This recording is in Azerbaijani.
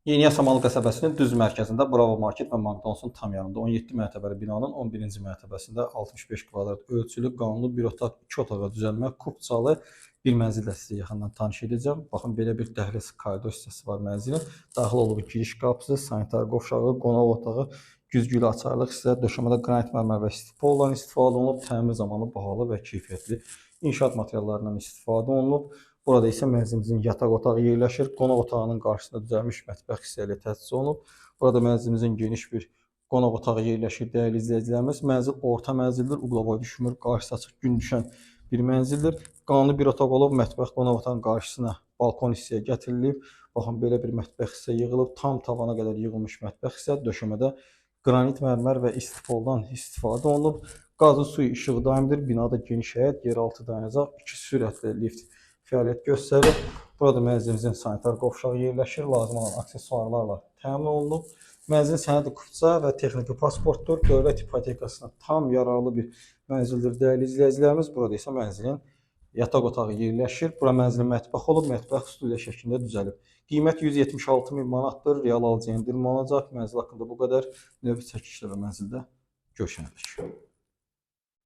Yeniyasamalı qəsəbəsinin düz mərkəzində Bravo Market və McDonald's-un tam yanında 17 mərtəbəli binanın 11-ci mərtəbəsində 65 kvadrat ölçülü, qanunlu bir otaq, 2 otağa düzəlmə, kubcalı bir mənzillə sizə yaxından tanış edəcəm. Baxın, belə bir dəhliz koridor hissəsi var mənzilin. Daxil olduğu giriş qapısı, sanitar qovşağı, qonaq otağı, güzgülü açarlıq hissə, döşəmədə qranit mərmər və stipoldan istifadə olunub, təmir zamanı bahalı və keyfiyyətli inşaat materiallarından istifadə olunub. Burada isə mənzilimizin yataq otağı yerləşir. Qonaq otağının qarşısında düzəlmiş mətbəx hissə ilə təchiz olunub. Burada mənzilimizin geniş bir qonaq otağı yerləşir. Dəyərli izləyicilərimiz, mənzil orta mənzildir. Uqlavoy düşmür, qarşısı açıq, gün düşən bir mənzildir. Qanunlu bir otaq olub, mətbəx qonaq otağının qarşısına balkon hissəyə gətirilib. Baxın, belə bir mətbəx hissə yığılıb. Tam tavana qədər yığılmış mətbəx hissə, döşəmədə qranit mərmər və istifoldan istifadə olunub. Qazın suyu işığı daimdir. Binada geniş həyət, yeraltı dayanacaq, 2 sürətli lift fəaliyyət göstərir. Burada mənzilimizin sanitar qovşağı yerləşir. Lazım olan aksesuarlarla təmin olunub. Mənzilin sənədi kupça və texniki pasportdur. Dövlət ipotekasına tam yararlı bir mənzildir, dəyərli izləyicilərimiz. Burada isə mənzilin yataq otağı yerləşir. Bura mənzilin mətbəx olub, mətbəx studiya şəklində düzəlib. Qiymət 176 min manatdır. Real alıcı endirim alınacaq. Mənzil haqqında bu qədər. Növbəti çəkilişdə və mənzildə görüşənədək.